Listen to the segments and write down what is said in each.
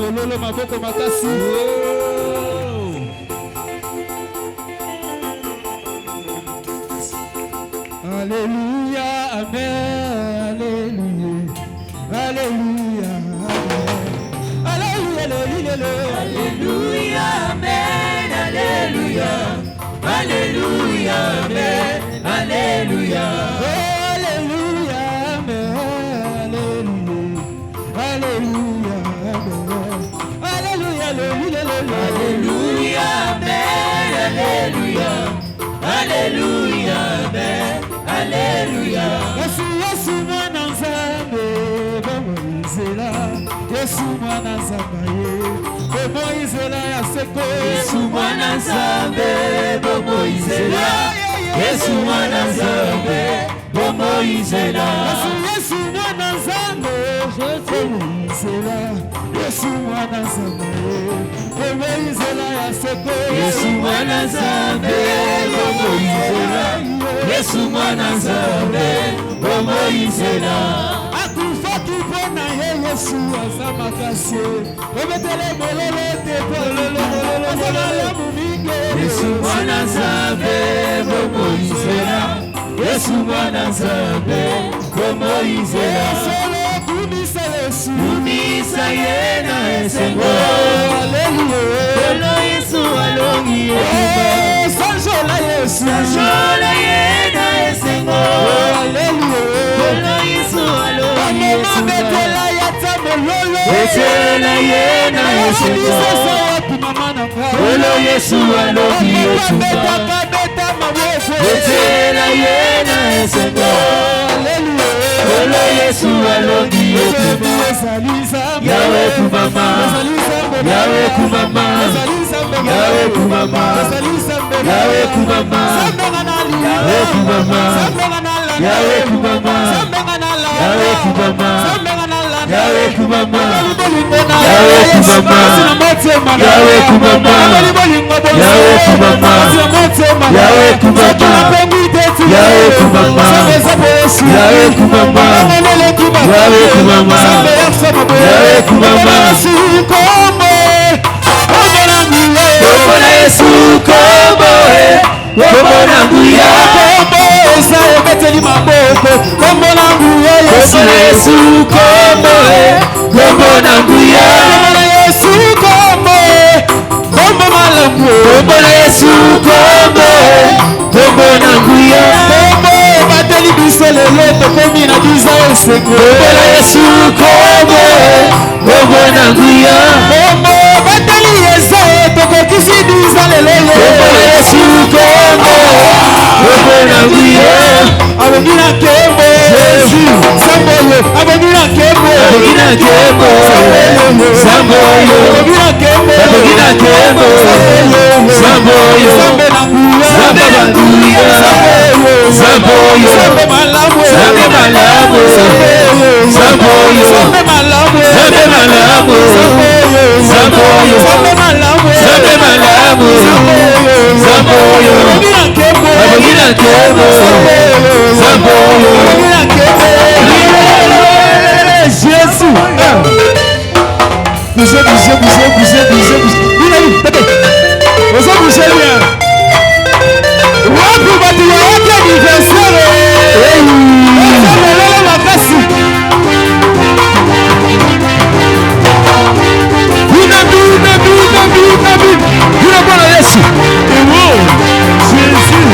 bololo maboko makasi. Alléluia, amen, alléluia, alléluia, amen. Alléluia, amen, alléluia, alléluia, amen, alléluia. Alléluia, amen, alléluia, alléluia, alléluia, alléluia, amen, alléluia, alléluia, amen, alléluia. Yesu mwana nzambe, bomoizela. Yesu mwana nzambe, bomoizela ya seko. Yesu mwana nzambe, bomoizela. Yesu mwana nzambe, bomoizela. Yesu mwana nzambe, bomoizela. Yesu mwana nzambe, bomoizela ya seko. Yesu mwana nzambe, bomoizela. Yesu mwana nzambe, bomoizela. Akufaki pona ye Yesu aza makasi. Obetele bololo te bololo bololo muminge. Yesu mwana nzambe, bomoizela. Yesu mwana nzambe, bomoizela. Solo kumisa Yesu, kumisa ye na esengo. Hallelujah. Solo Yesu alongi ekuba. Sanjola Yesu, sanjola ye na esengo. Hallelujah. Solo Yesu alongi ekuba. Betela ya tamololo. Betela ye na esengo. Solo Yesu alongi ekuba. Betela ye na esengo. Solo Yesu alongi ekuba. Yawe kumama, Yawe kumama, Yawe kumama, Yawe kumama, Yawe kumama, Yawe kumama, Yawe kumama, Yawe kumama, Yawe kumama, Yawe kumama, Yawe kumama, Yawe kumama, Yawe kumama, Yawe kumama, Yawe kumama, Yawe kumama. Kombola Yesu kombo, kombola nguya kombo, esa ebeteli maboko, kombola nguya Yesu. Kombola Yesu kombo, kombola nguya, kombola Yesu kombo, kombo malambo, kombola Yesu kombo, kombola nguya, kombo bateli biso lelo tokomi na biza esengo. Kombola Yesu kombo, kombola nguya, kombo bateli Yesu tokokisi biza lelo. Kombola Yesu kombo, kombola nguya, abengina kembo Jésus, Samboyo, abengina kembo, abengina kembo, Samboyo, abengina kembo, abengina kembo, Samboyo, Sambe na nguya, Sambe na nguya, Samboyo, Sambe malamu, Sambe malamu, Samboyo, Sambe malamu, Sambe malamu, Samboyo, Sambe malamu, Sambe malamu, Samboyo, abengina kembo, abengina kembo, Samboyo, abengina kembo. Jésus. Bougez. Bougez bien. Wapi batu ya waki anniversaire. Lolo makasi. Unabi. Una bwana Yesu. Jésus.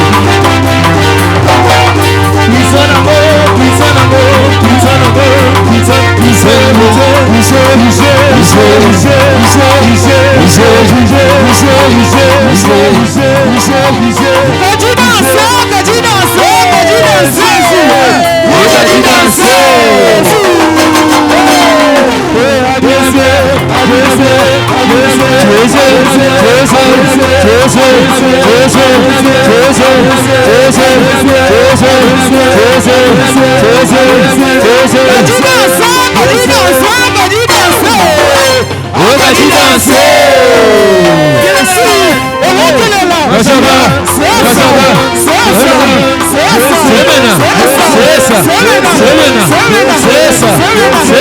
Cessa.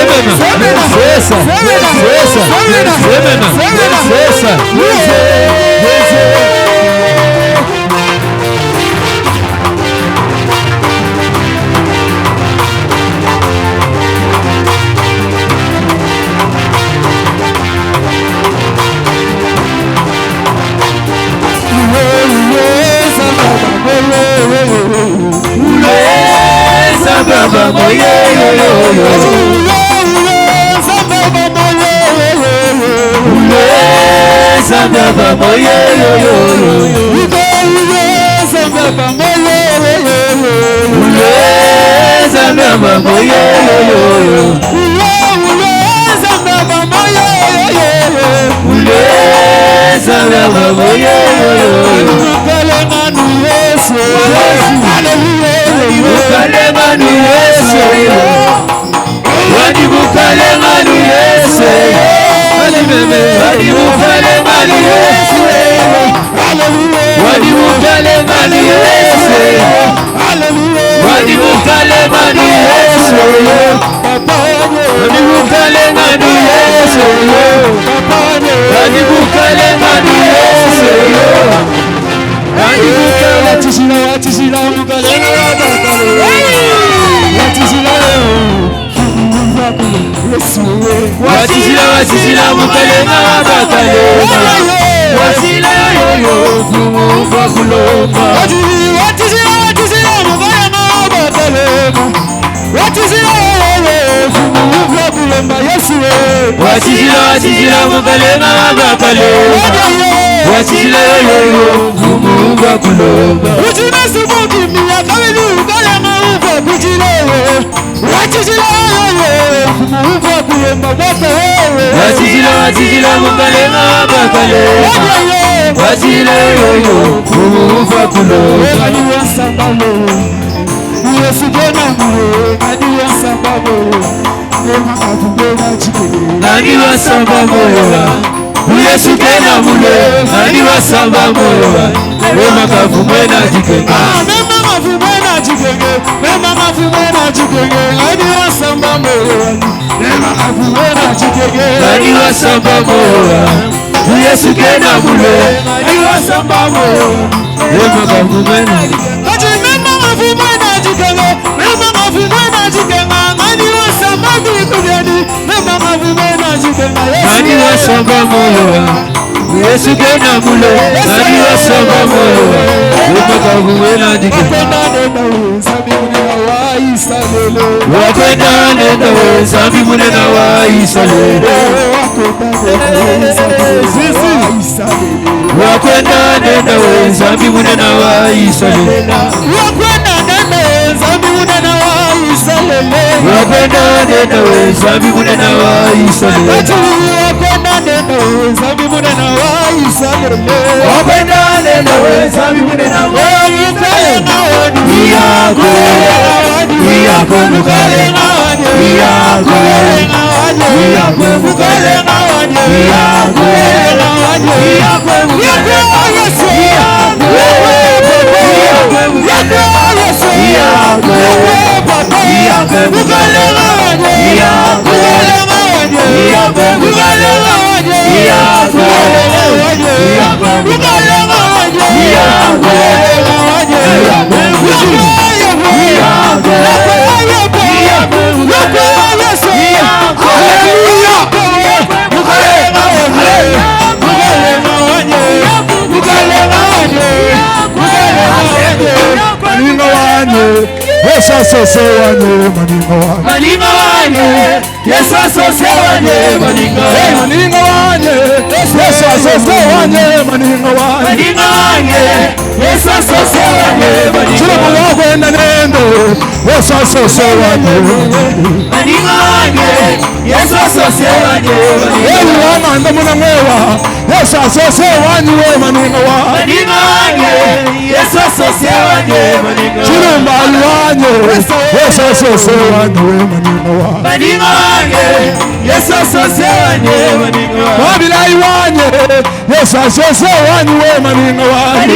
Wabila iwanye Yesu asose wani we maninga wani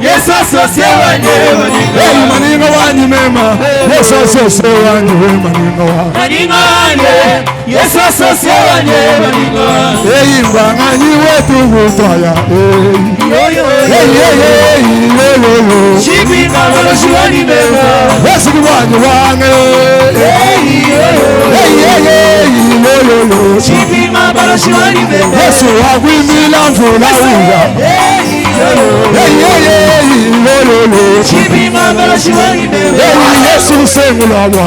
Yesu asose wani maninga wani mema Yesu asose wani we maninga wani Yesu asose wani Mbangani wetu kutaya Shibi ngalo shiwani mema Yesu wani wange Shibi ngalo shiwani mema Yesu wagwimila mvula uya Shibi ngalo shiwani mema Yesu sengula wanga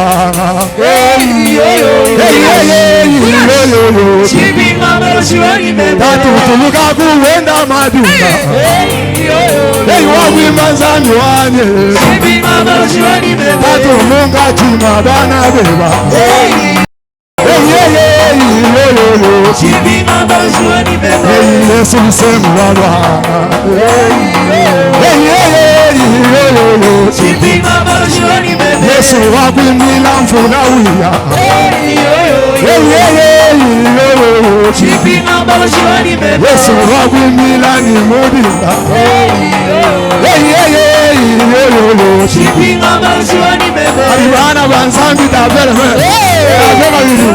Shibi ngalo shiwani mema Tatu tuluka kuwenda madunga wagwima nzami wanye Shibi ngalo shiwani mema Tatu munga chima bana beba Shibi ngalo shiwani mema Yesu sengula wanga Shibi ngalo shiwani mema Yesu wagwimila mvula uya Shibi ngalo shiwani mema Yesu wagwimila ni mudinga Shibi ngalo shiwani mema Abibana banzambi tabere Abema bidu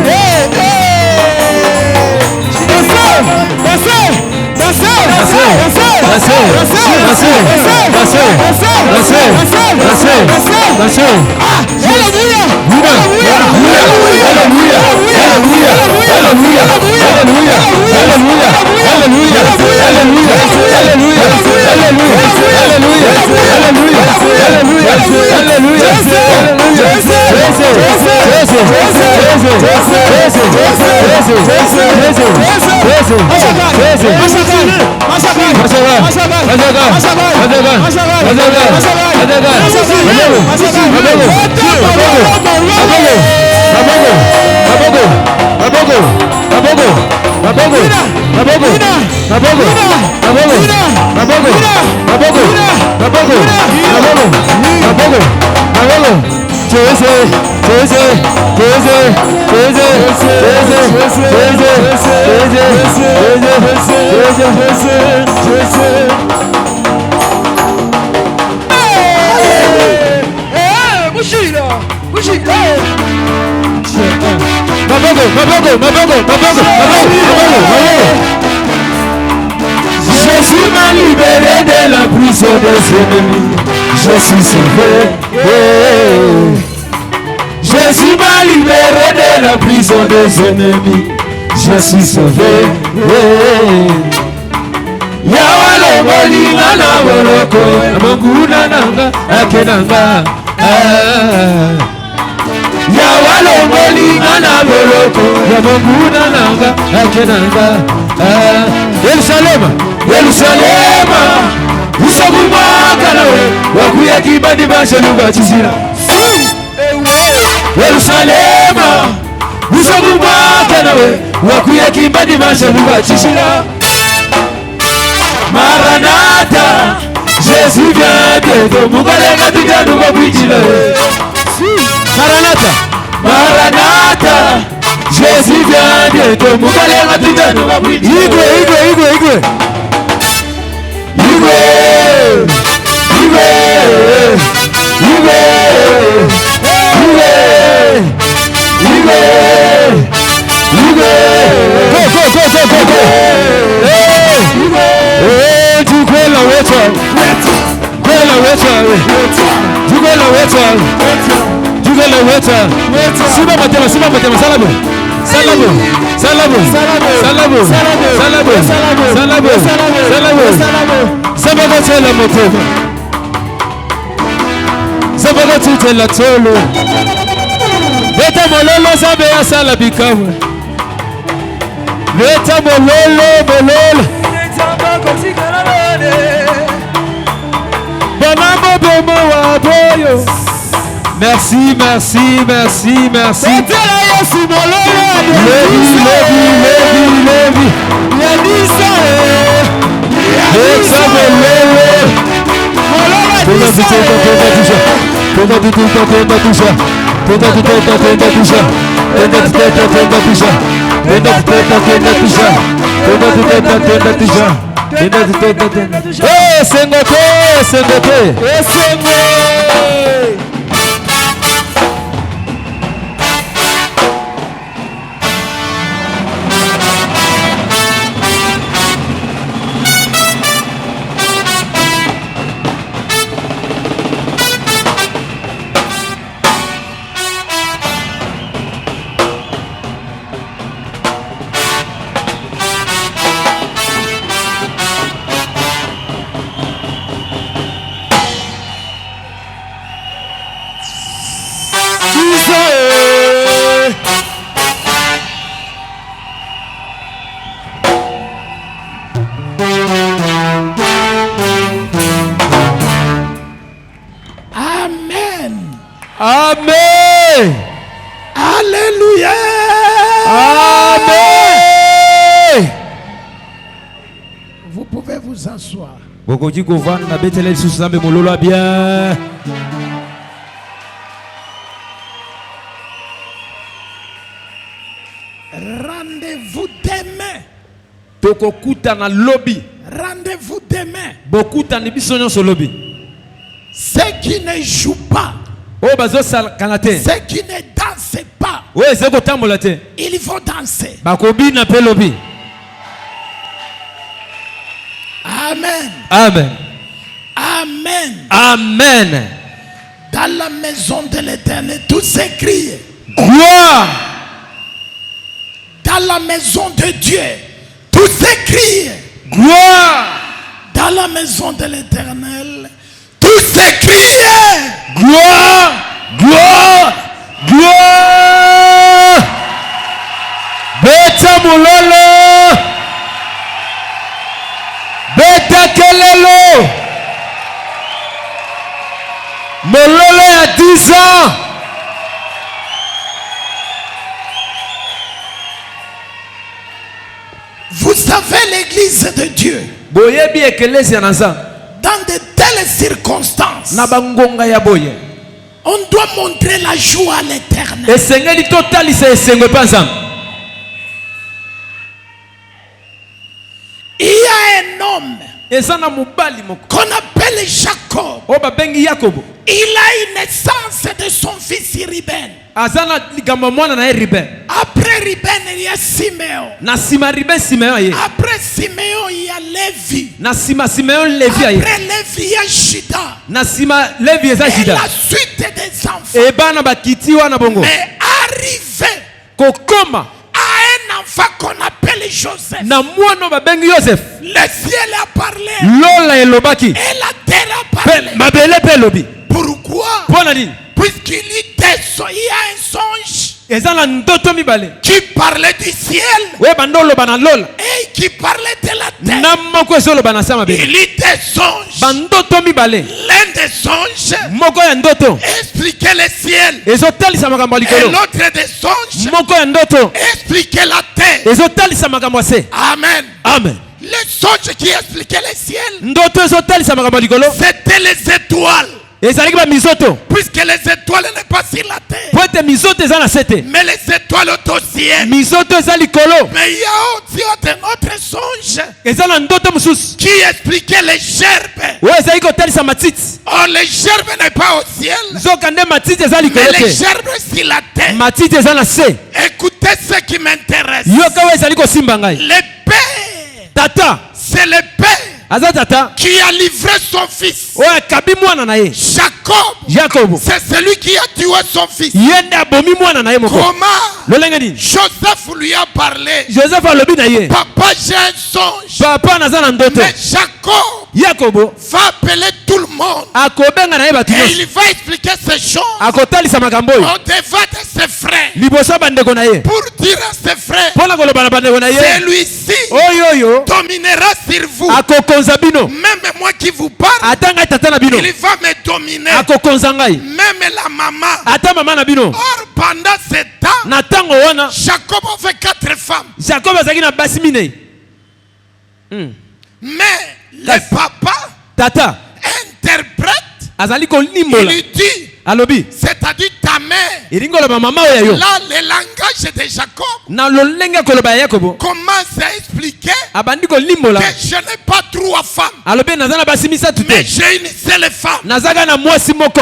Jésus m'a libéré de la prison des ennemis. Je suis sauvé. Jésus m'a libéré de la prison des ennemis. Je suis sauvé. Yawalo molinga na boroko amanguna nanga akenanga. Yawalo molinga na boroko amanguna nanga akenanga. Yerusalema, Yerusalema, usabumaka nawe wakuya kibandi bashaluga chizira. Yerusalema, usabumaka nawe wakuya kibandi bashaluga chizira. Maranatha, Jésus vient bientôt. Mugalenga tujanu babwijila. Maranatha, Maranatha, Jésus vient bientôt. Mugalenga tujanu babwijila. Igwe Sabagotela tolo Beta mololo sabe asala bikawe Beta mololo Bonamo bomo waboyo. Merci Betela Yesu mololo Levi Yadisa Beta mololo Tenda Amen. Alléluia. Amen. Vous pouvez vous asseoir. Rendez-vous demain. Rendez-vous demain. Ceux qui ne jouent pas, ceux qui ne dansent pas, il faut danser. Amen. Amen. Amen. Amen. Dans la maison de l'Éternel, tout s'écrie. Gloire. Dans la maison de Dieu, tout s'écrie. Gloire. Dans la maison de l'Éternel, tout s'écrie. Gloire. Gloire. Gloire. Beta mulolo. Beta kelelo. Mololo ya 10 ans. Vous savez l'église de Dieu, dans de telles circonstances, on doit montrer la joie à l'Éternel. Il y a un homme qu'on appelle Jacob. Il a une naissance de son fils Ruben. Après Ruben, il y a Siméon. Après Siméon, il y a Lévi. Après Lévi, il y a Juda. Et la suite des enfants. Mais arrivé à un enfant qu'on appelle Joseph, le ciel a parlé et la terre a parlé. Pourquoi? Puisqu'il y a un songe qui parlait du ciel et qui parlait de la terre. Il y a des songes. L'un des songes expliquait le ciel et l'autre des songes expliquait la terre. Amen. Amen. Le songe qui expliquait le ciel, c'était les étoiles. Puisque les étoiles n'est pas sur la terre, mais les étoiles sont au ciel. Mais il y a aussi un autre songe qui expliquait les gerbes. Or les gerbes n'est pas au ciel, mais les gerbes sur la terre. Écoutez ce qui m'intéresse. Le père, c'est le père qui a livré son fils. Jacob, c'est celui qui a tué son fils. Comment? Joseph lui a parlé. Papa, j'ai un songe. Mais Jacob va appeler tout le monde et il va expliquer ces choses au devant de ses frères, pour dire à ses frères, celui-ci dominera sur vous. Même moi qui vous parle, il va me dominer. Même la maman. Or pendant ce temps, Jacob avait 4 femmes. Mais le papa interprète. Il lui dit, alobi c'est-à-dire ta mère. iringo la mama oyo Là, le langage de Jacob na lolenge koloba ya Yakobo commence à expliquer abandi ko limbola que je n'ai pas trois femmes, alobi nazana basimisa mais tute j'ai une seule femme. nazaka na mwasi moko.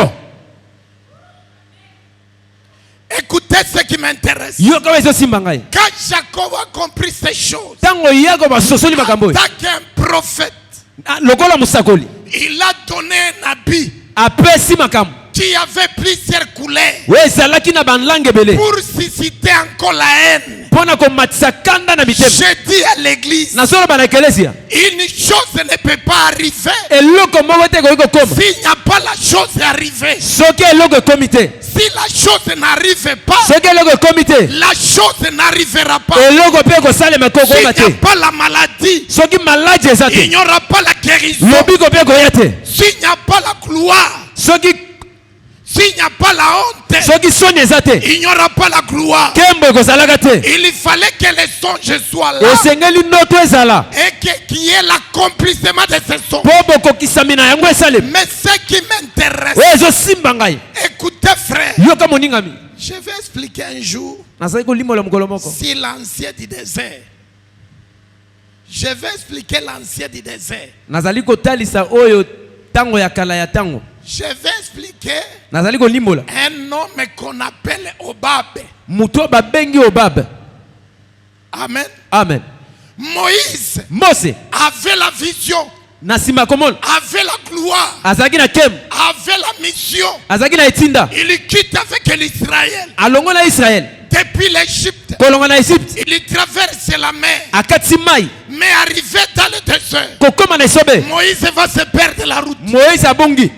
Écoutez ce qui m'intéresse. Yo ka weso simba ngai Quand Jacob a compris ces choses, tango Yakobo sosoli en makambo tant qu'un prophète, lokola musakoli il a donné un habit apesi makambo qui avait plusieurs couleurs we ezalaki na banlange ebele pour susciter encore la haine. mpona komatisa kanda na mitema. Je dis à l'église, nazoloba na ekelesia une chose ne peut pas arriver eloko moko te ekoki kokoma s'il n'y a pas la chose arrivée. soki eloko ekomi te Si la chose n'arrive pas, soki eloko ekomi te la chose n'arrivera pas. eloko mpe ekosalema S'il kokoma n'y a te pas la maladie, soki maladi eza il te n'y aura pas la guérison. lobiko mpe ekoya te S'il n'y a pas la gloire, s'il n'y a pas la honte, soki soni eza te il n'y aura pas la gloire. nkembo ekozalaka te Il fallait que les songes soient là esengeli noto ezala et qu'il y ait l'accomplissement de ces songes. mpo bokokisami na yango esalema Mais ce qui m'intéresse, oyo ezosimba ngai écoutez frère, yoka moningami je vais expliquer un jour nazali kolimbola mokolo moko si l'ancien du désert. Je vais expliquer l'ancien du désert. nazali kotalisa oyo tango ya kala ya tango Je vais expliquer nazali kolimbola un homme qu'on appelle Obab. moto babengi obabe. Amen. Amen. Moïse Mose avait la vision, na nsima komona avait la gloire, azalaki na kembo avait la mission. azalaki na etinda Il quitte avec l'Israël alongo na Israel depuis l'Égypte. kolonga na Egypte Il traverse la mer, akatisi mai mais arrivé dans le désert, kokoma na esobe Moïse va se perdre la route. Moïse abongi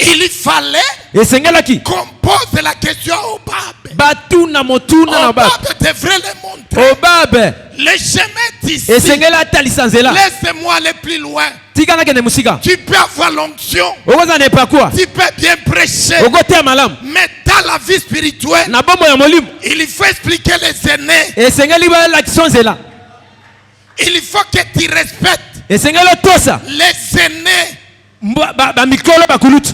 Il fallait esengelaki qu'on pose la question à Obab. batuna motuna na obabe Obab devrait le montrer. obabe Le chemin d'ici, esengeli atalisa nzela laisse-moi aller plus loin. tika nakende mosika Tu peux avoir l'onction, okozala na epakua tu peux bien prêcher, okoteya malamu mais dans la vie spirituelle, na bombo ya molimo il faut expliquer les aînés. esengeli balakisa nzela Il faut que tu respectes esengeli otosa les aînés. bamikolo bakulutu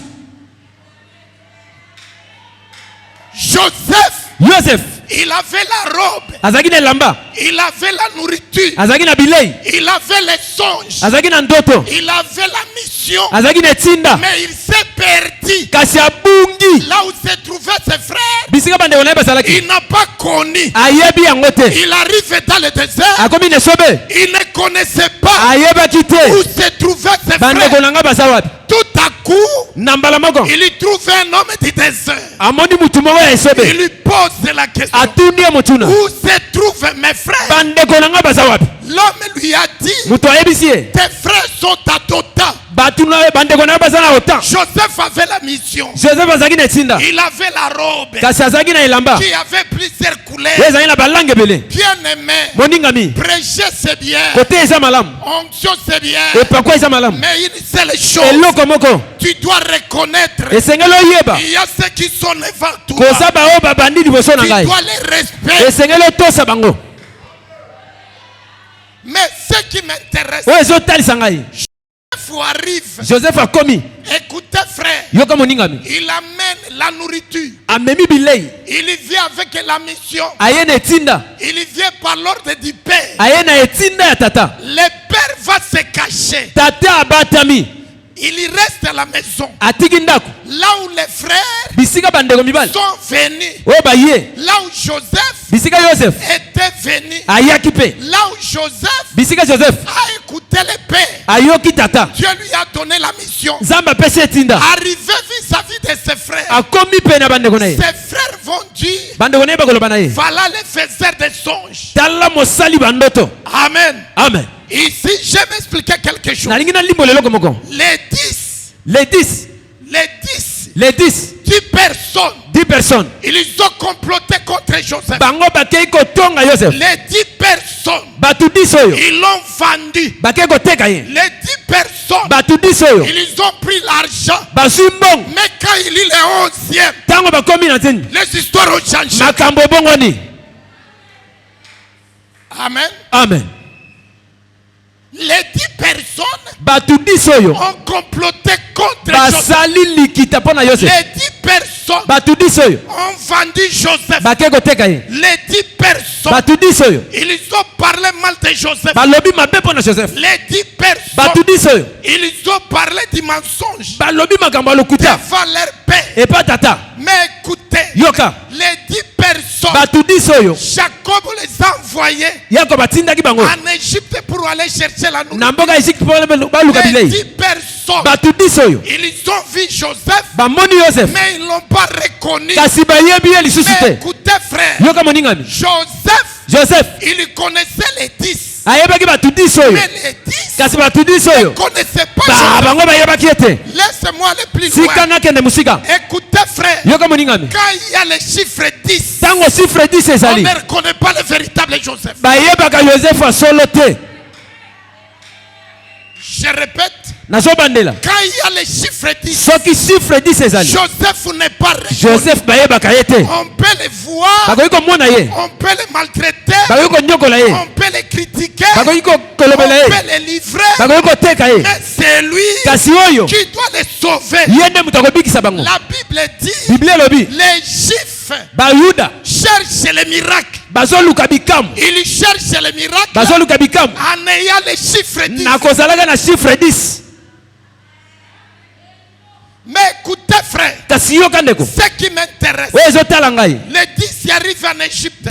Joseph, il avait la robe, azalaki na elamba il avait la nourriture, azalaki na bilei il avait les songes, azalaki na ndoto il avait la mission, azalaki na etinda mais il s'est perdu kasi abungi là où se trouvaient ses frères. bisika bandeko na ye bazalaki Il n'a pas connu. ayebi yango te Il arrive dans le désert, akomi na esobe il ne connaissait pas ayebaki où te se trouvaient ses bandeko frères. na nga baza wapi Tout à coup, na mbala moko il trouve un homme du désert. amoni mutu moko ya Il esobe lui pose la question, atundi ye motuna où se trouvent mes frères? bandeko na nga baza wapi L'homme lui a dit, mutu ayebisi ye tes frères sont à Dothan. batuna bandeko na ye baza na otan Joseph avait la mission. joseph azalaki na etinda Il avait la robe kasi azalaki na elamba qui avait plusieurs couleurs. ye ezalaki na balange ebele Bien aimé, moningami prêcher c'est bien, kote eza malamu onction c'est bien, epakwa eza malamu mais une seule chose, eloko moko tu dois reconnaître, esengeli oyeba il y a ceux qui sont devant toi. koza baoyo babandi liboso na Tu ngai dois les respecter. esengeli otosa bango Mais ce qui m'intéresse, oyo ezotalisa ngai Joseph arrive. joseph akomi Écoutez frère, yoka moningami il amène la nourriture. amemi bilei Il vient avec la mission. aye na etinda Il vient par l'ordre du Père. aye na etinda ya tata Le Père va se cacher. tata abatami Il reste à la maison. atiki ndako Là où les frères bisika bandeko mibali sont venus. oyo baye Là où Joseph bisika joseph était venu. ayaki mpe Là où Joseph bisika joseph a écouté le Père. ayoki tata Dieu lui a donné la mission. nzambe apesi etinda Arrivé vis-à-vis de ses frères. akomi mpe na bandeko na ye Ses frères vont dire, bandeko na ye bakoloba na ye voilà les faiseurs des songes. tala mosali bandoto Amen. amen Ici, je vais m'expliquer quelque chose. nalingi nalimbola eloko moko Les 10, les 10 10 personnes, 10 personnes ils ont comploté contre Joseph. bango bakei kotonga joseph Les 10 personnes, bato 10 oyo ils l'ont vendu. bakei koteka ye Les 10 personnes, bato 10 oyo ils ont pris l'argent. bazwi mbongo Mais quand il est le 11e, ntango bakomi na nzeni les histoires ont changé. makambo ebongoni Amen. amen Les 10 personnes bato 10 oyo ont comploté contre contre Joseph. les 10 personnes ont vendu Joseph. Les 10 personnes, ils ont parlé mal de Joseph. Les 10 personnes, ils ont parlé du mensonge devant leur père. Mais écoutez, les 10 personnes, Jacob les a envoyés en Égypte pour aller chercher la nourriture. Les 10 personnes, ils ont vu Joseph, mais ils ne l'ont pas reconnu. Mais écoutez frère, Joseph, il connaissait les 10. Mais les 10 ne connaissaient pas Joseph. Laisse-moi aller plus loin. Écoutez frère, quand il y a le chiffre 10, on ne reconnaît pas le véritable Joseph. Je répète, quand il y a le chiffre 10, Joseph n'est pas reconnu. On peut le voir, on peut le maltraiter, on peut le critiquer, on peut le livrer, mais c'est lui qui doit le sauver. La Bible dit, les Juifs cherchent les miracles. Ils cherchent les miracles en ayant le chiffre 10. Mais écoutez frère, ce qui m'intéresse, les 10 y arrivent en Égypte.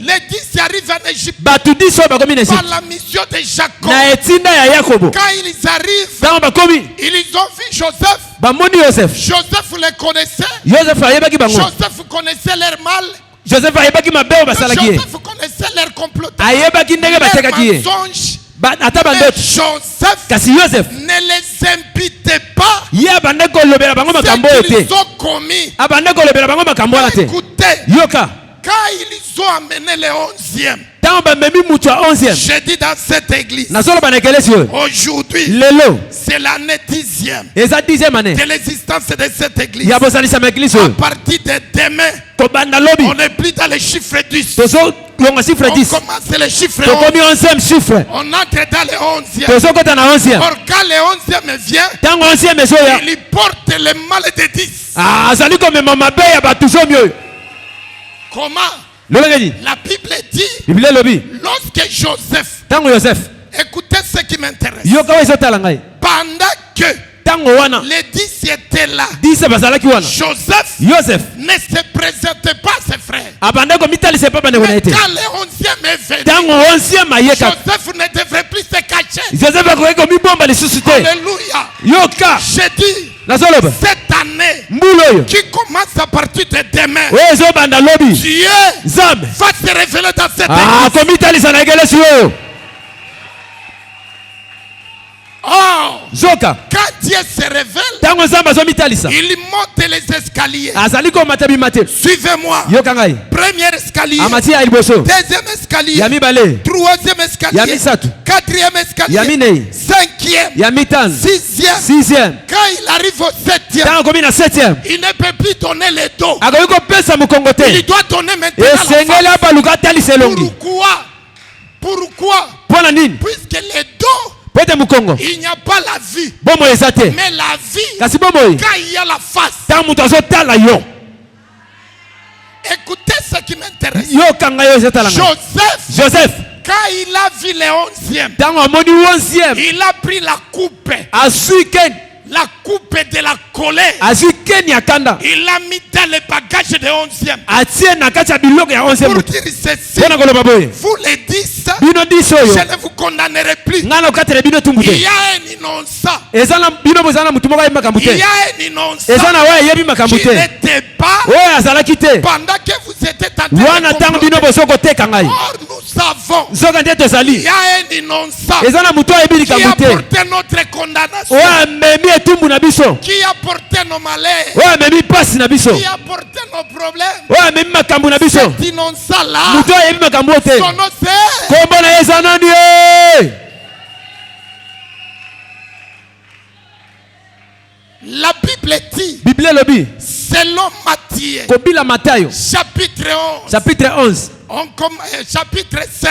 Les 10 y arrivent en Égypte par la mission de Jacob. Quand ils arrivent, ils ont vu Joseph. Joseph les connaissait. Joseph connaissait leur mal. Joseph connaissait leur complot, leur mensonge. Mais Joseph ne les impitait pas ce qu'ils ont commis. Écoutez, quand ils ont amené le 11e, j'ai dit dans cette église, aujourd'hui, c'est l'année 10e de l'existence de cette église. À partir de demain, on n'est plus dans le chiffre 10. On commence le chiffre 11. On entre dans le 11e. Or quand le 11e vient, il porte le mal de 10. Comment? La Bible dit, lorsque Joseph, écoutez ce qui m'intéresse, pendant que les 10 étaient là, Joseph ne se présentait pas à ses frères. Mais quand le 11e est venu, Joseph ne devrait plus se cacher. Alléluia. J'ai dit, cette année qui commence à partir de demain, Dieu va se révéler dans cette église. Oh, quand Dieu se révèle, il monte les escaliers. Suivez-moi. Premier escalier, deuxième escalier, troisième escalier, quatrième escalier, cinquième, sixième. Quand il arrive au septième, il ne peut plus donner le dos. Il doit donner maintenant la face. Pourquoi? Puisque le dos, il n'y a pas la vie. Mais la vie, quand il y a la face. Écoutez ce qui m'intéresse. Joseph, quand il a vu le 11e, il a pris la coupe. La coupe de la colère. Il a mis dans le bagage de 11e. Pour dire ceci, vous les 10, je ne vous condamnerai plus. Il y a un innocent. Il y a un innocent qui n'était pas pendant que vous étiez en train de. Or nous savons, il y a un innocent qui a porté notre condamnation, qui a porté nos malheurs, qui a porté nos problèmes. Cet innocent là, son nom c'est la Bible dit, selon Matthieu, chapitre 11, chapitre 16,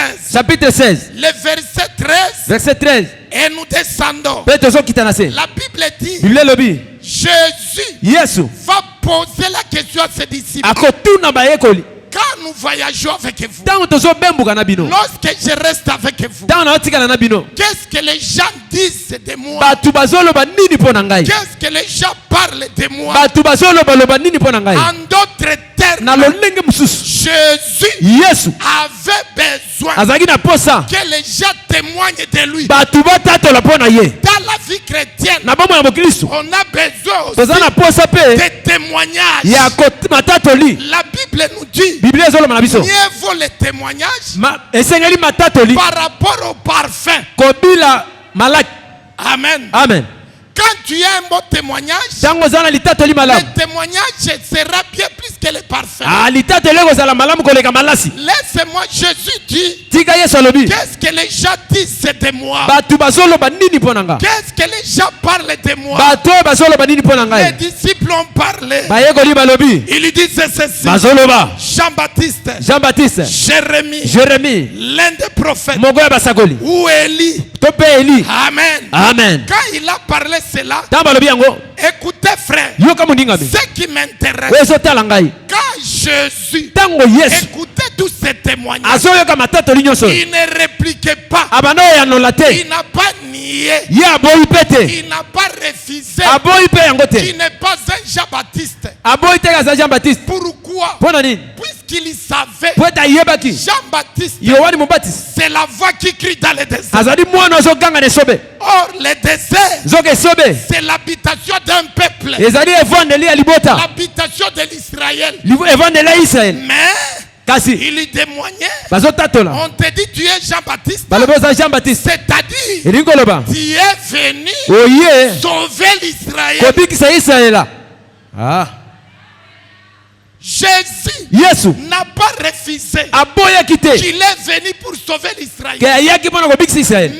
le verset 13, Et nous descendons. Pe tozo kitana se. La Bible dit. Bible lobi. Jésus. Yesu. Va poser la question à ses disciples. Akotuna ba yekoli. Quand nous voyageons avec vous, lorsque je reste avec vous, qu'est-ce que les gens disent de moi? Qu'est-ce que les gens parlent de moi? En d'autres termes, Jésus avait besoin que les gens témoignent de lui. Dans la vie chrétienne, on a besoin aussi de témoignages. La Bible nous dit mieux vaut les témoignages par rapport au parfum. Amen. Amen. Quand tu as un bon témoignage, le témoignage sera bien plus que le parfum. Laisse-moi, Jésus dit, qu'est-ce que les gens disent de moi? Qu'est-ce que les gens parlent de moi? Les disciples ont parlé. Ils disent ceci. Jean-Baptiste, Jérémie, l'un des prophètes, ou Élie. Amen. Amen. Quand il a parlé cela, écoutez frère, ce qui m'intéresse, quand Jésus écoutait tous ces témoignages, il ne répliquait pas, il n'a pas nié, il n'a pas refusé, il n'est pas un Jean-Baptiste. Pourquoi? Puisqu'il savait, Jean-Baptiste, c'est la voix qui crie dans le désert. Or, le désert, c'est l'habitation d'un peuple, l'habitation de l'Israël. Mais il témoignait. On te dit tu es Jean-Baptiste. C'est-à-dire tu es venu sauver l'Israël. Jésus n'a pas refusé qu'il est venu pour sauver l'Israël.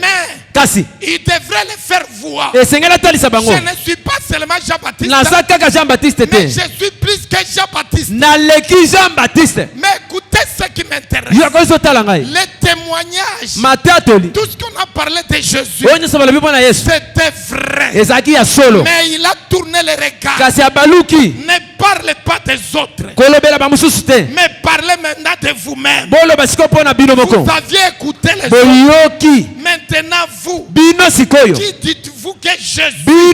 Mais il devrait le faire voir. Je ne suis pas seulement Jean-Baptiste, mais je suis plus que Jean-Baptiste. Mais écoutez ce qui m'intéresse. Les témoignages, tout ce qu'on a parlé de Jésus, c'était vrai. Mais il a tourné le regard. Ne parlez pas des autres, mais parlez maintenant de vous-même. Vous aviez écouté les autres. Maintenant vous, qui dites-vous que Jésus? Toute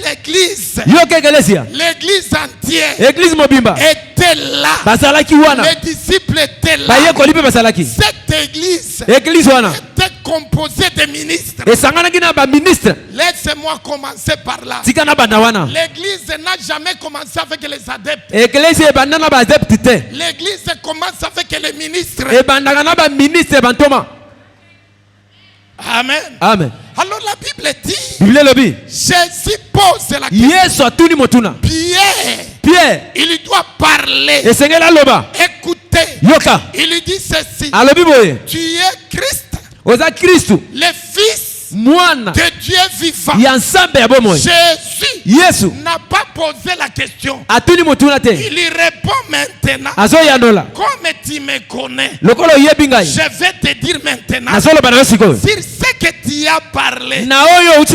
l'église entière était là. Les disciples étaient là. Cette église était composée de ministres. Laissez-moi commencer par là. L'église n'a jamais commencé avec les adeptes. L'église commence avec les ministres. Amen. Amen. Alors la Bible dit, Jésus pose la question. Pierre, il doit parler. Écoutez, il lui dit ceci. Tu es Christ, le Fils de Dieu vivant. Jésus n'a pas posé la question. Il y répond maintenant. Comme tu me connais, je vais te dire maintenant sur ce que tu as parlé, sur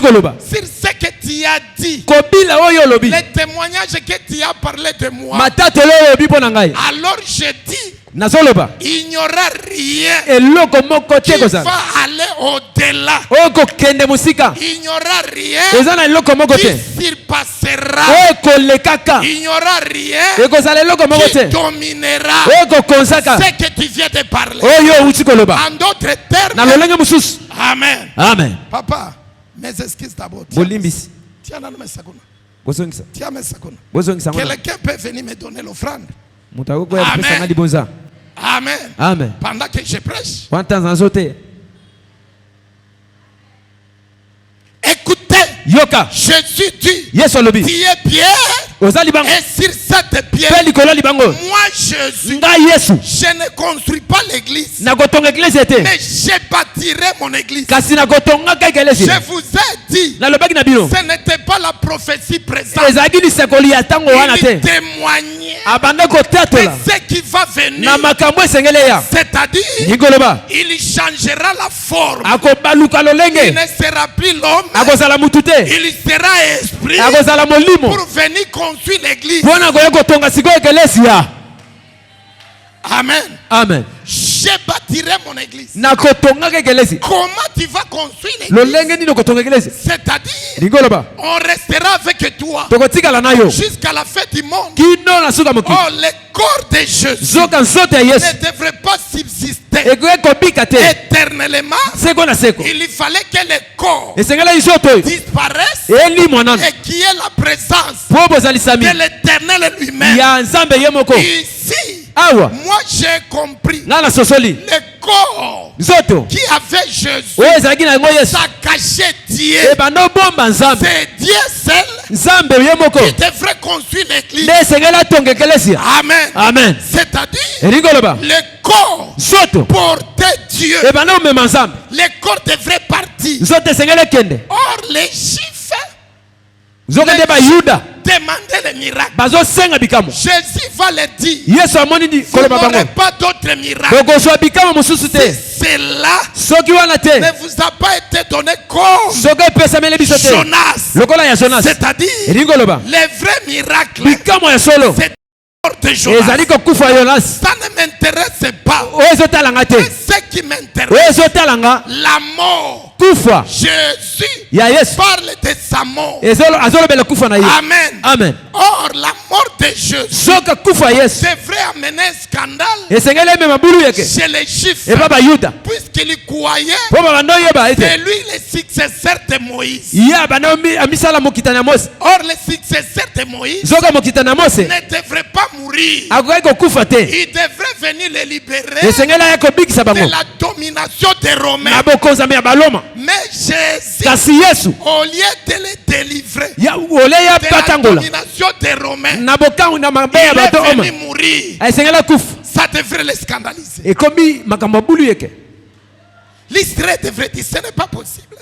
ce que tu as dit, les témoignages que tu as parlé de moi. Alors je dis, il n'y aura rien qui va aller au-delà. Il n'y aura rien qui surpassera. Il n'y aura rien qui dominera ce que tu viens de parler. En d'autres termes, Amen. Amen. Papa, mes excuses d'abord. Tiens, quelqu'un peut venir me donner l'offrande. Amen. Amen. Amen. Pendant que je prêche. Écoutez. Jésus dit, tu es Pierre. Et sur cette pierre, moi Jésus, je ne construis pas l'église, mais je bâtirai mon église. Je vous ai dit, ce n'était pas la prophétie présente. Il témoignait de ce qui va venir. C'est-à-dire, il changera la forme. Il ne sera plus l'homme. Il sera esprit pour venir construire l'église. Amen. Amen. Je bâtirai mon église. Comment tu vas construire l'église? C'est-à-dire, on restera avec toi jusqu'à la fin du monde. Oh, le corps de Jésus ne devrait pas subsister éternellement. Il fallait que le corps disparaisse et qu'il y ait la présence de l'Éternel lui-même. Ici, moi j'ai compris le corps qui avait Jésus, ça cachait Dieu. C'est Dieu seul qui devrait construire l'église. Amen. Amen. C'est-à-dire, le corps portait Dieu. Le corps devrait partir. Or, les chiffres demander le miracle. Jésus va le dire. Vous n'aurez pas d'autres miracles. Si cela ne vous a pas été donné comme Jonas. C'est-à-dire, les vrais miracles, c'est de Jonas. Ça ne m'intéresse pas. Ce qui m'intéresse, la mort. Jésus parle de sa mort. Amen. Amen. Or, la mort de Jésus devrait amener un scandale chez les Juifs, puisqu'il croyait c'est lui le successeur de Moïse. Or, le successeur de Moïse ne devrait pas mourir. Il devrait venir le libérer de la domination des Romains. Mais Jésus, au lieu de le délivrer de la domination des Romains, il est venu mourir. Ça devrait le scandaliser. L'Israël devrait dire, ce n'est pas possible.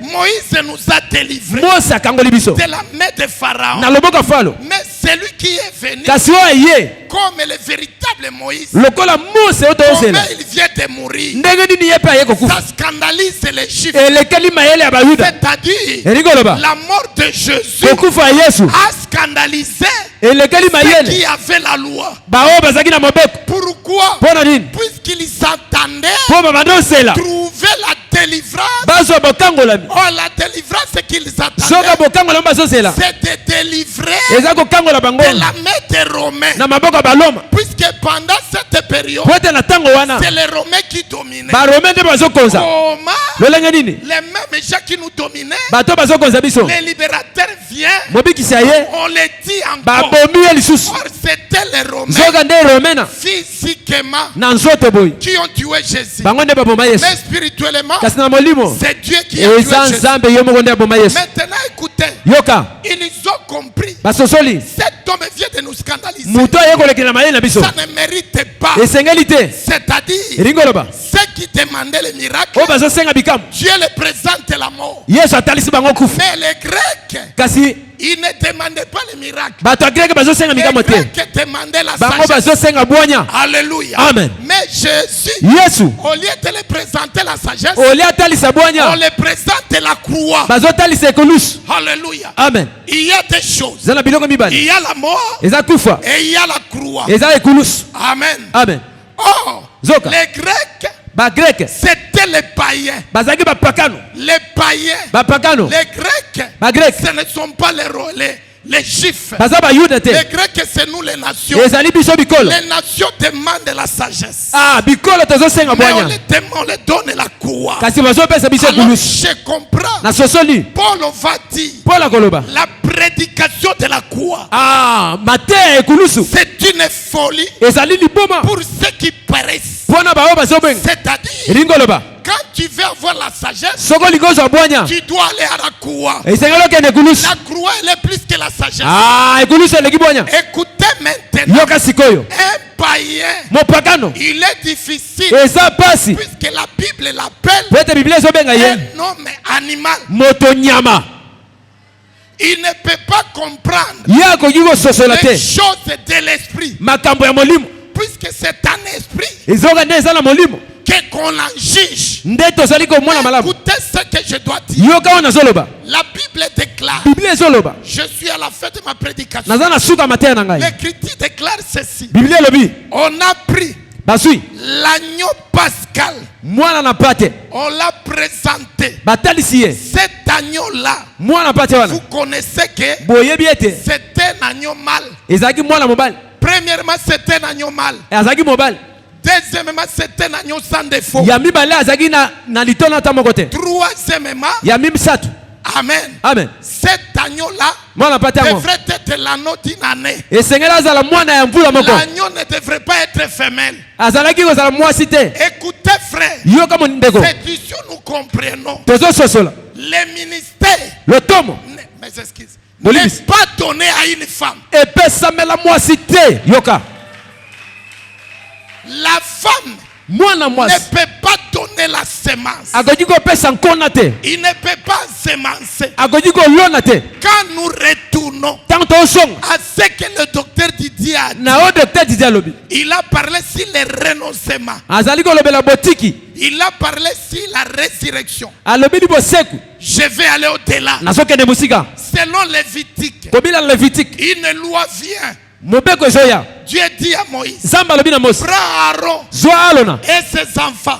Moïse nous a délivrés de la main de Pharaon. Mais celui qui est venu comme le véritable Moïse, comment il vient de mourir, ça scandalise les Juifs. C'est-à-dire, la mort de Jésus a scandalisé ceux qui avaient la loi. Pourquoi? Puisqu'ils s'attendaient trouver la délivrance. Oh, la délivrance qu'ils attendaient, c'est de délivrer de la main des Romains. Puisque pendant cette période, c'est les Romains qui dominaient. Comment les mêmes gens qui nous dominaient, les libérateurs viennent, on les dit encore. Or, c'était les Romains physiquement qui ont tué Jésus. Mais spirituellement, c'est Dieu qui a tué Jésus. Maintenant, écoutez, ils ont compris. Cet homme vient de nous scandaliser. Ça ne mérite pas. C'est-à-dire, ceux qui demandaient le miracle, Dieu les présente la mort. Mais les Grecs, ils ne demandaient pas le miracle. Les Grecs demandaient la sagesse. Alléluia. Amen. Mais Jésus, au lieu de les présenter la sagesse, on les présente la croix. Alléluia. Amen. Il y a des choses. Il y a la mort et il y a la croix. Amen. Amen. Oh, les Grecs, c'était les païens. Les païens, les Grecs, ce ne sont pas les Juifs. Les Grecs, c'est nous les nations. Les nations demandent la sagesse. Mais on les donne la croix. Alors je comprends. Paul va dire la prédication de la croix. C'est une folie pour ceux qui périssent. C'est-à-dire, quand tu veux avoir la sagesse, tu dois aller à la croix. La croix, elle est plus que la sagesse. Écoutez maintenant. Un païen, il est difficile puisque la Bible l'appelle un homme animal. Il ne peut pas comprendre les choses de l'esprit. Puisque c'est un esprit que qu'on en juge. Écoutez ce que je dois dire. La Bible déclare. Je suis à la fin de ma prédication. L'Écriture déclare ceci. On a pris l'agneau pascal. On l'a présenté. Cet agneau-là, vous connaissez que c'est un agneau mâle. Premièrement, c'est un agneau mâle. Deuxièmement, c'est un agneau sans défaut. Troisièmement, Amen. Cet agneau-là devrait être l'agneau d'une année. L'agneau ne devrait pas être femelle. Écoutez, frère, c'est ici nous comprenons. Les ministères, mes excuses, n'est pas donné à une femme. La femme ne peut pas donner la sémence. Il ne peut pas sémencer. Quand nous retournons à ce que le docteur Didier a dit, il a parlé sur le renoncement. Il a parlé sur la résurrection. Je vais aller au-delà. Selon Lévitique, une loi vient. Dieu dit à Moïse, prends Aaron et ses enfants.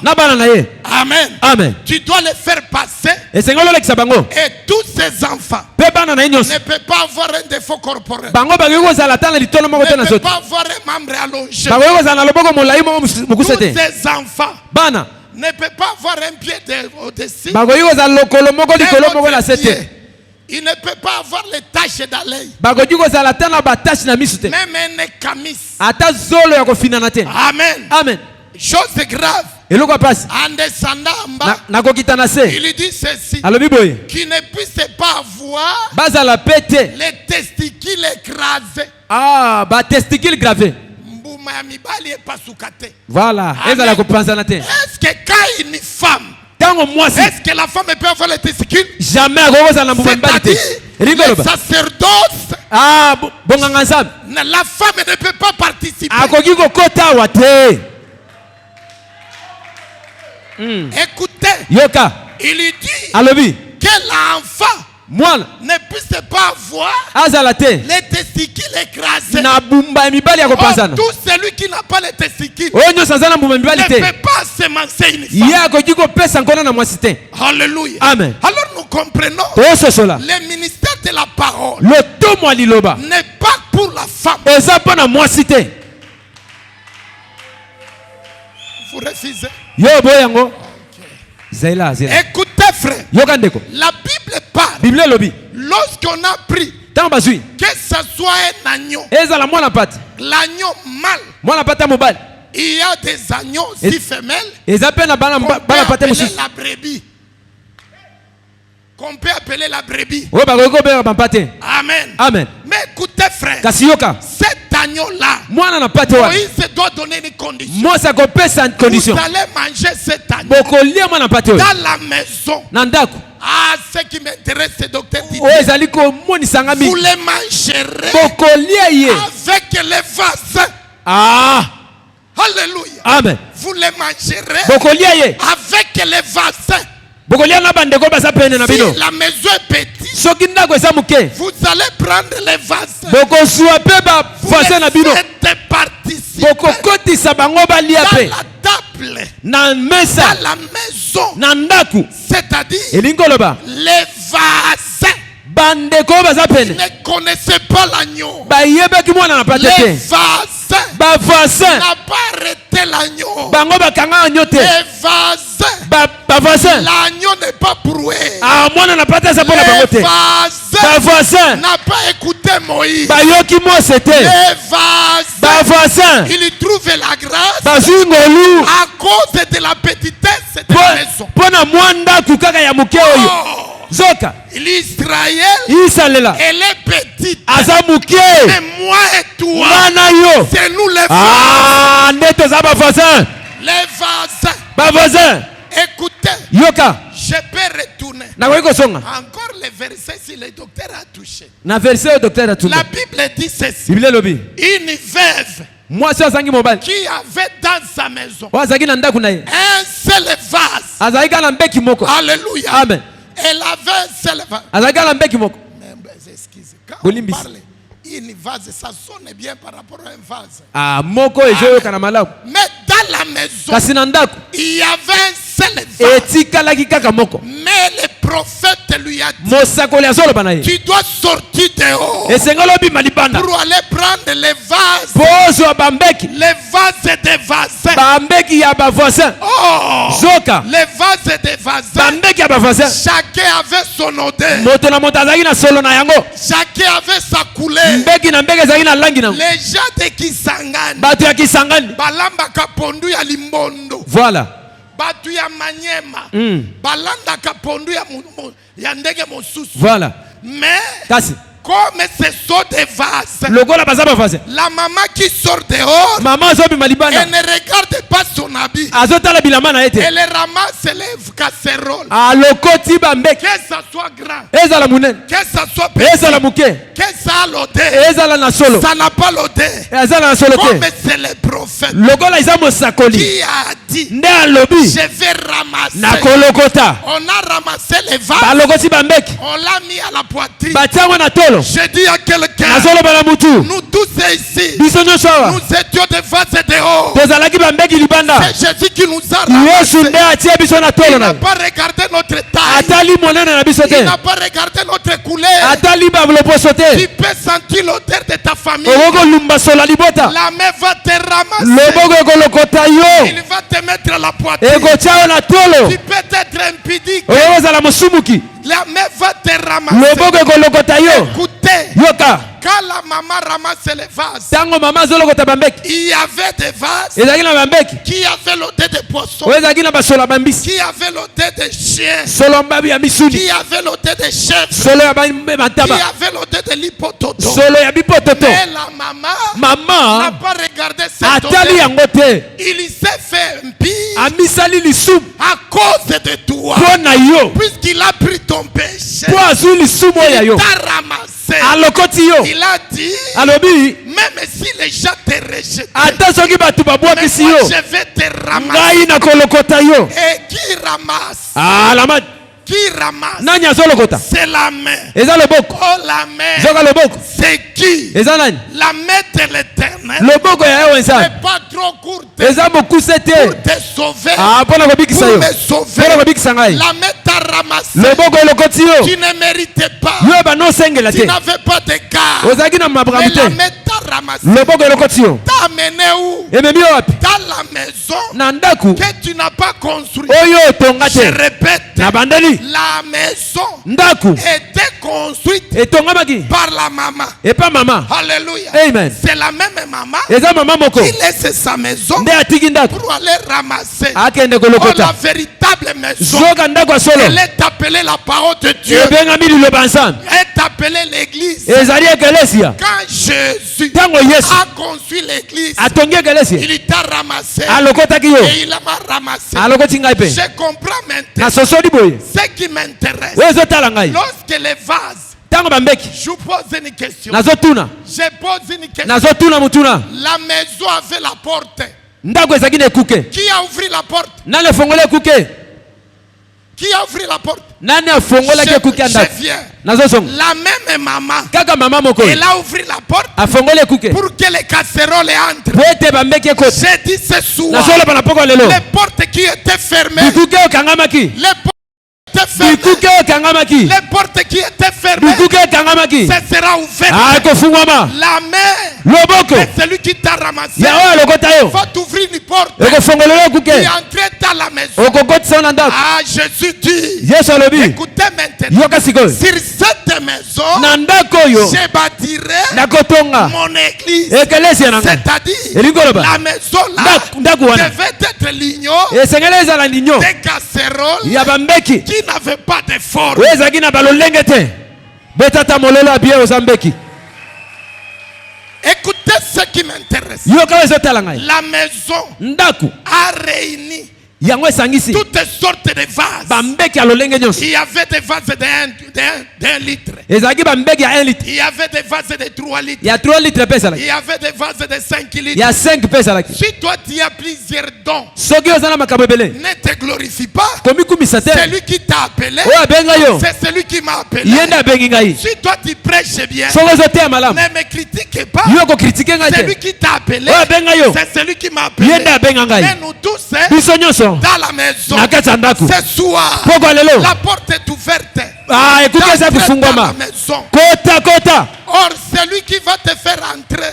Amen. Tu dois les faire passer. Et tous ces enfants ne peuvent pas avoir un défaut corporel. Ne peuvent pas avoir un membre allongé. Tous ces enfants ne peuvent pas avoir un pied au-dessus. Il ne peut pas avoir les taches d'allée. Même un camis. Amen. Chose grave. En descendant en bas, il dit ceci. Qui ne puisse pas avoir les testicules écrasés. Voilà. Est-ce que quand une femme, est-ce que la femme peut avoir les testicules? Jamais. C'est-à-dire le sacerdoce. La femme ne peut pas participer. Écoutez, il dit que l'enfant ne puisse pas avoir les testicules écrasés. Tout celui qui n'a pas les testicules ne peut pas semencer une femme. Alléluia. Amen. Alors nous comprenons le ministère de la parole n'est pas pour la femme. Vous refusez? Écoutez, frère, la Bible parle. Lorsqu'on a pris que ce soit un agneau, l'agneau mâle, il y a des agneaux aussi femelles qu'on peut appeler la brebis. Amen. Mais écoutez, frère, cet agneau-là, Moïse doit donner une condition. Vous allez manger cet agneau dans la maison. Ce qui m'intéresse, c'est docteur Didier. Vous les mangerez avec les vases. Alléluia. Amen. Vous les mangerez avec les vases. Si la maison est petite, vous allez prendre les vases. Vous les faites participer dans la table, dans la maison. C'est-à-dire les vases ne connaissaient pas l'agneau. Les voisins n'a pas arrêté l'agneau. Les voisins, l'agneau n'est pas proué. Les voisins n'a pas écouté Moïse. Les voisins, ils trouvaient la grâce à cause de la petitesse de la maison. L'Israël, elle est petite. Mais moi et toi, c'est nous les voisins. Les voisins. Écoutez, je peux retourner. Encore les versets si le docteur a touché. La Bible dit ceci. Une veuve qui avait dans sa maison un seul vase. Alléluia. Amen. Elle avait un seul vase. Excusez, quand on parle une vase, ça sonne bien par rapport à un vase. Mais dans la maison, il y avait un seul vase. Mais le prophète lui a dit, tu dois sortir dehors pour aller prendre les vases. Les vases des voisins. Oh, les vases des voisins. Chacun avait son odeur. Chacun avait sa couleur. Les gens de Kisangani balambaka pondu ya limbondo. Voilà. Batu ya Manyema balandaka pondu ya ndege mosusu. Voilà. Mais comme ce sont des vases, la maman qui sort dehors, elle ne regarde pas son habit. Elle ramasse les casseroles. Que ça soit grand, que ça soit petit, que ça a l'odeur, ça n'a pas l'odeur. Comme c'est le prophète qui a dit, je vais ramasser. On a ramassé les vases, on l'a mis à la poitrine. Je dis à quelqu'un, nous tous ici, nous étions des vases dehors. C'est Jésus qui nous a ramassés. Il n'a pas regardé notre taille. Il n'a pas regardé notre couleur. Tu peux sentir l'odeur de ta famille. La main va te ramasser. Il va te mettre à la poitrine. Tu peux être impudique. La main va te ramasser. Écoutez, quand la maman ramasse les vases, il y avait des vases qui avaient l'odeur de poisson, qui avaient l'odeur de chiens, qui avaient l'odeur de chèvres, qui avaient l'odeur de l'hippototone. Mais la maman n'a pas regardé cette odeur. Il s'est fait un pire à cause de toi, puisqu'il a pris ton péché. Il t'a ramassé. Il a dit, même si les gens te rejettent, mais moi je vais te ramasser. Et qui ramasse? Qui ramasse? C'est la main. Oh, la main. C'est qui? La main de l'Éternel n'est pas trop courte pour te sauver, pour me sauver. La main t'a ramassé. Tu ne méritais pas. Tu n'avais pas de cas. Mais la main t'a ramassé. T'as amené où? Dans la maison que tu n'as pas construite. Je répète, la maison était construite par la maman. Alléluia. Amen. C'est la même maman qui laisse sa maison pour aller ramasser. Oh, la véritable maison, elle est appelée la parole de Dieu. Elle est appelée l'église. Quand Jésus a construit l'église, il t'a ramassé et il m'a ramassé. Je comprends maintenant ce qui m'intéresse. Lorsque les vases, je pose une question. Je pose une question. La maison avait la porte. Qui a ouvert la porte? Qui a ouvert la porte? Je viens. La même maman, elle a ouvert la porte pour que les casseroles entrent. J'ai dit ce soir, les portes qui étaient fermées, les portes étaient fermées, les portes qui étaient fermées, ce sera ouvert. La main de celui qui t'a ramassé va t'ouvrir une porte et entrer dans la maison. Ah, Jésus dit, écoutez maintenant, sur cette maison, je bâtirai mon église. C'est-à-dire, la maison là devait être l'union des casseroles qui n'avaient pas de forme. Écoutez ce qui m'intéresse. La maison a réuni toutes sortes de vases. Il y avait des vases d'un litre. Il y avait des vases de 3 litres. Il y avait des vases de 5 litres. Si toi tu as plusieurs dons, ne te glorifie pas. C'est lui qui t'a appelé. C'est celui qui m'a appelé. Si toi tu prêches bien, ne me critique pas. C'est lui qui t'a appelé. C'est celui qui m'a appelé. Mais nous tous, dans la maison, ce soir, la porte est ouverte. Dans la maison. Or, celui qui va te faire entrer,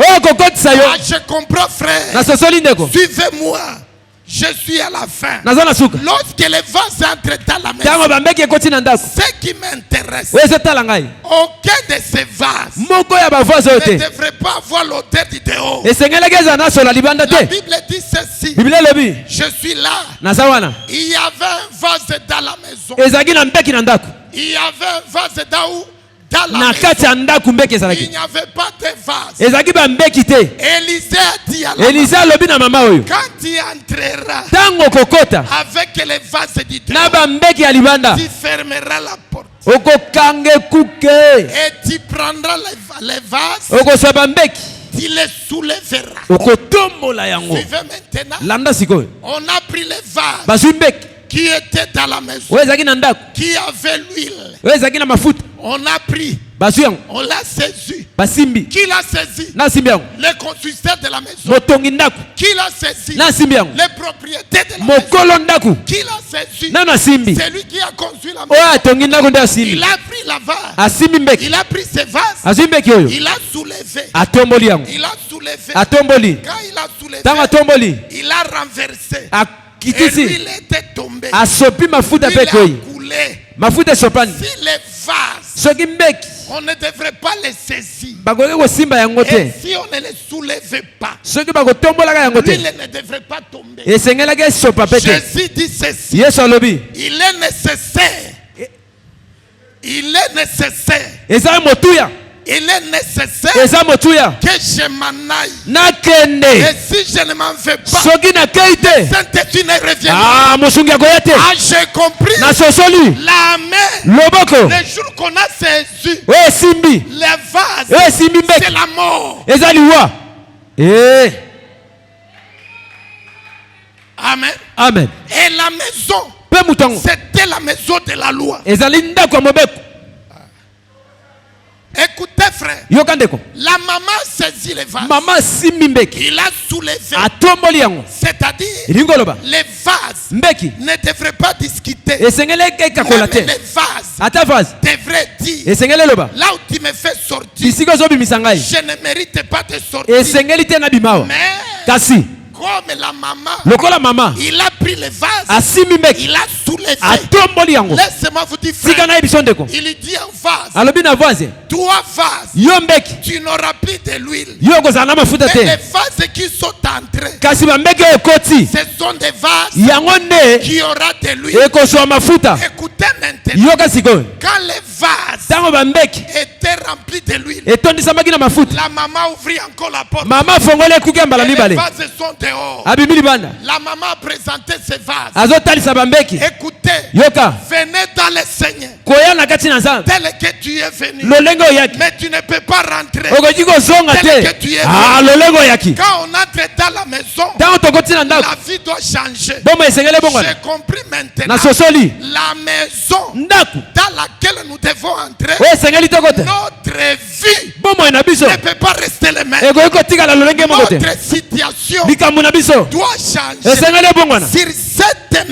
je comprends, frère. Suivez-moi. Je suis à la fin. Lorsque les vases entrent dans la maison, ce qui m'intéresse, aucun de ces vases ne devrait pas avoir l'odeur du dehors. La Bible dit ceci. Je suis là. Il y avait un vase dans la maison. Il y avait un vase dans où? Dans la maison. Il n'y avait pas de vase. Élisée a dit à la maman, quand tu entreras avec les vases du dehors, tu fermeras la porte. Et tu prendras les vases, tu les soulèveras. Suivez maintenant. On a pris les vases qui étaient dans la maison, qui avaient l'huile. On a pris, on l'a saisi. Qui l'a saisi? Le constructeur de la maison. Qui l'a saisi? Le propriétaire de la maison. Qui l'a saisi? C'est lui qui a construit la maison. Il a pris la vase. Il a pris ses vases. Il a soulevé. Il a soulevé. Quand il a soulevé, il a renversé. Et l'huile était tombée. L'huile a coulé. Si les vases, on ne devrait pas les saisir. Et si on ne les soulève pas, l'huile ne devrait pas tomber. Jésus dit ceci. Il est nécessaire. Il est nécessaire. Il est nécessaire que je m'en aille. Et si je ne m'en vais pas, Saint-Esprit ne reviendra. J'ai compris. La main, le jour qu'on a saisi les vases, c'est la mort. Amen. Et la maison, c'était la maison de la loi. Écoutez, frère. La maman saisit les vases. Il a soulevé. C'est-à-dire, les vases ne devraient pas discuter. Même les vases devraient dire, là où tu me fais sortir, je ne mérite pas de sortir. Mais comme la maman, il a pris les vases, il a soulevé. Laissez-moi vous dire, frère, il dit un vase, toi vase, tu n'auras plus de l'huile. Mais les vases qui sont entrés, ce sont des vases qui auront de l'huile. Écoutez maintenant, quand les vases étaient remplis de l'huile, la maman ouvrit encore la porte. Et les vases sont dehors. La maman a présenté ses vases. Écoutez, venez dans le Seigneur tel que tu es venu. Mais tu ne peux pas rentrer tel que tu es venu. Quand on entre dans la maison, la vie doit changer. J'ai compris maintenant. La maison dans laquelle nous devons entrer, notre vie ne peut pas rester les mêmes. Notre situation doit changer. Sur cette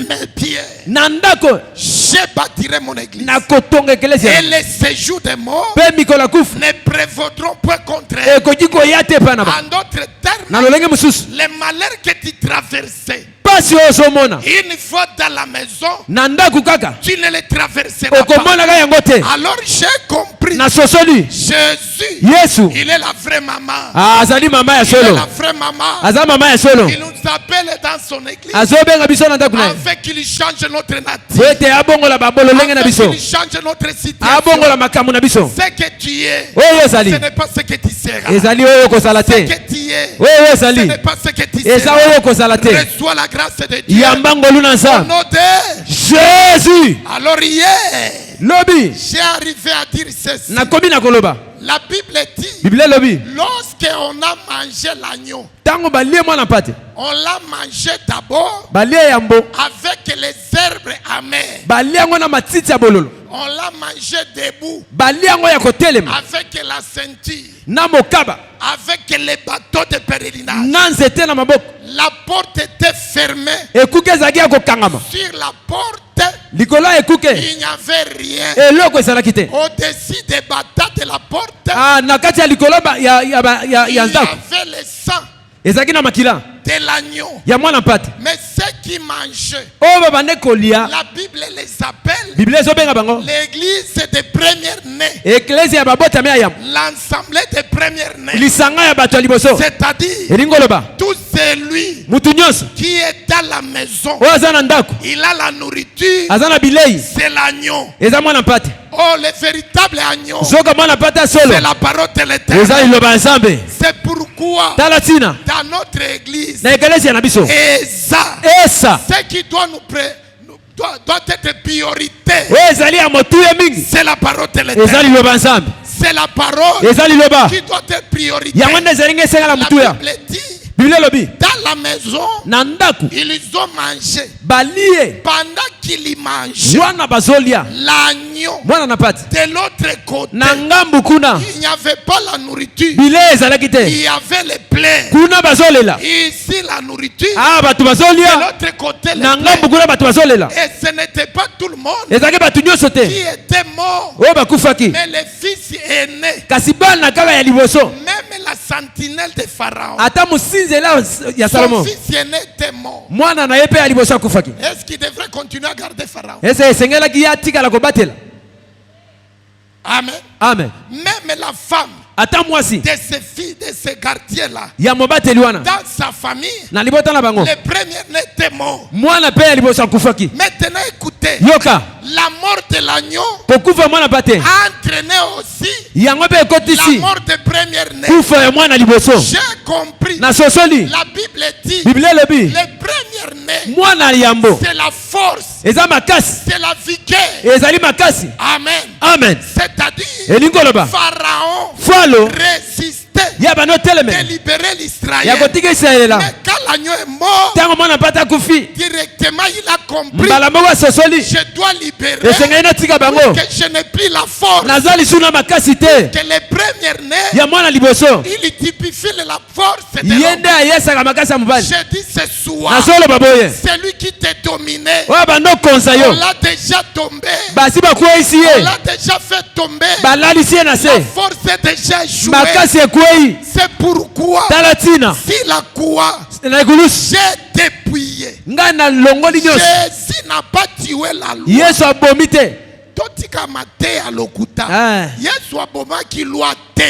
prière, nandako, je bâtirai mon église. Et les séjours des morts ne prévaudront point contre elle. En d'autres termes, les malheurs que tu traversais, une fois dans la maison, tu ne les traverseras pas. Alors j'ai compris, Jésus, il est la vraie maman. Il est la vraie maman. Il nous appelle dans son église afin qu'il change notre nature, afin qu'il change notre situation. Ce que tu es, ce n'est pas ce que tu seras. Ce que tu es, ce n'est pas ce que tu seras. Reçois la grâce de Dieu au nom de Jésus. Alors hier, j'ai arrivé à dire ceci. La Bible dit, lorsqu'on a mangé l'agneau, on l'a mangé d'abord avec les herbes amères. On l'a mangé debout avec la ceinture, avec les bateaux de pèlerinage. La porte était fermée. Sur la porte, il n'y avait rien. Au-dessus des batailles de la porte, il y avait le sang de l'agneau. Mais ceux qui mangeaient, la Bible les appelle l'église des premiers-nés. L'ensemble des premiers-nés. C'est-à-dire tout celui qui est dans la maison, il a la nourriture, c'est l'agneau. Oh, le véritable agneau, c'est la parole de l'Éternel. C'est pourquoi dans notre église, et ça, ce qui doit être priorité, c'est la parole de l'Éternel. C'est la parole qui doit être priorité. La Bible dit, dans la maison, ils ont mangé. Pendant qu'ils mangeaient, l'agneau de l'autre côté, il n'y avait pas la nourriture, il y avait les plaies. Ici la nourriture, de l'autre côté les plaies. Et ce n'était pas tout le monde qui était mort, mais les fils aînés, même la sentinelle de Pharaon, son fils aîné était mort. Est-ce qu'il devrait continuer à garder Pharaon? Amen. Amen. Même la femme de ces filles, de ces gardiens-là, dans sa famille, les premiers n'étaient morts. Maintenant écoutez, la mort de l'agneau a entraîné aussi la mort des premiers-nés. J'ai compris. La Bible dit, les premiers-nés, c'est la force, c'est la vigueur. Amen. Amen. C'est-à-dire, Pharaon résistait de libérer l'Israël. Mais quand l'agneau est mort, directement il a compris, je dois libérer, que je n'ai plus la force. Que les premiers nés, il typifie la force de l'homme. Je dis ce soir, celui qui t'a dominé, on l'a déjà tombé, on l'a déjà fait tomber, la force est déjà échouée. C'est pourquoi si la croix, j'ai dépouillé. Jésus n'a pas tué la loi. Totika mate à lokuta. Yesu abomaki loi te.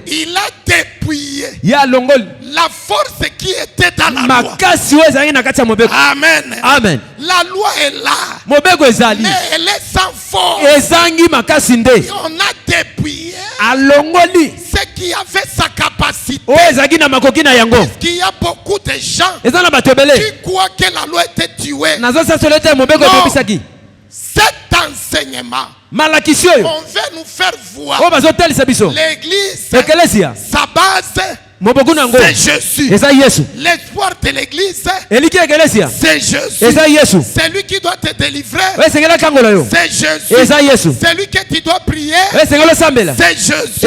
Il a dépouillé la force qui était dans la loi. Amen. Amen. La loi est là, mais elle est sans force. On a dépouillé ce qui avait sa capacité. Parce qu'il y a beaucoup de gens qui croient que la loi était tuée. Non. Cet enseignement, on veut nous faire voir l'église, sa base, c'est Jésus. L'espoir de l'église, c'est Jésus. C'est lui qui doit te délivrer, c'est Jésus. C'est lui que tu dois prier, c'est Jésus.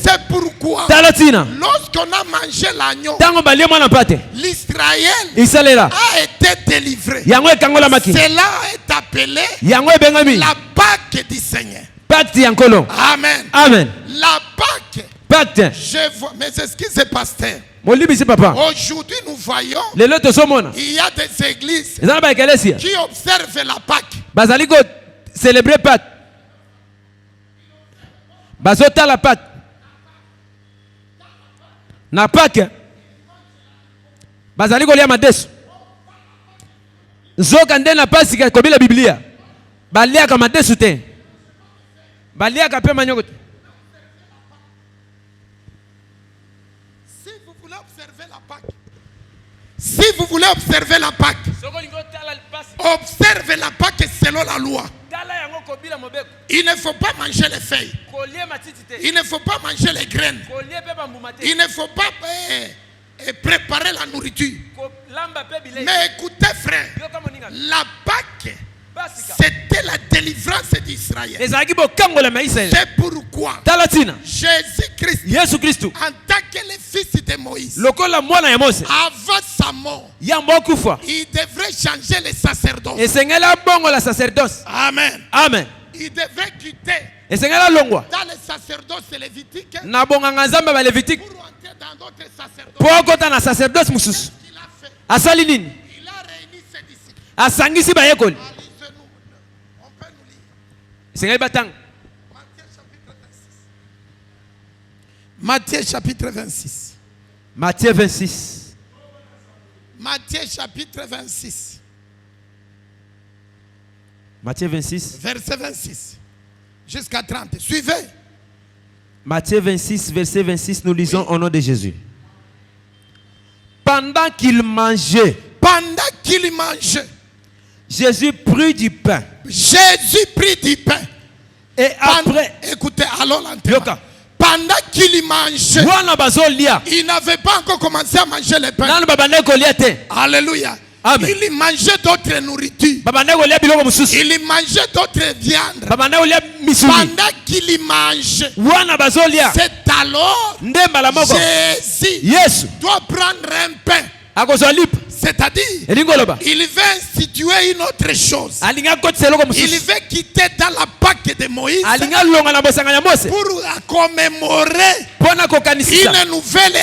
C'est pourquoi pourquoi lorsqu'on a mangé l'agneau, l'Israël a été délivré. Cela est appelé la Pâque du Seigneur. Amen. Amen. La Pâque. Je vois, mais c'est ce qui se passe. Aujourd'hui, nous voyons il y a des églises qui observent la Pâque. Célébrer Pâques. Bazota la Pâque. Na Pâques. Bazali kolia madesu. Zoka nde na pasika kobi la Biblia. Balia ka madesu te. Balia ka pe manyoko te. Si vous voulez observer la Pâque, observez la Pâque selon la loi. Il ne faut pas manger les feuilles. Il ne faut pas manger les graines. Il ne faut pas préparer la nourriture. Mais écoutez frère, la Pâque, c'était la délivrance d'Israël. C'est pourquoi Jésus-Christ, en tant que le fils de Moïse, avant sa mort, il devrait changer le sacerdoce. Amen. Amen. Il devrait quitter dans le sacerdoce lévitique pour entrer dans d'autres sacerdoces. Il a réuni ses disciples. Matthieu chapitre 26. Matthieu 26. Matthieu chapitre 26. Matthieu 26. Verset 26. Jusqu'à 30. Suivez. Matthieu 26, verset 26, nous lisons au nom de Jésus. Pendant qu'il mangeait, Jésus prit du pain. Et après, écoutez, alors l'enterrement. Pendant qu'il mangeait, il n'avait pas encore commencé à manger le pain. Alléluia. Amen. Il mangeait d'autres nourritures. Il mangeait d'autres viandes. Pendant qu'il mangeait, c'est alors Jésus doit prendre un pain. C'est-à-dire, il veut instituer une autre chose. Il veut quitter dans la Pâque de Moïse pour commémorer une nouvelle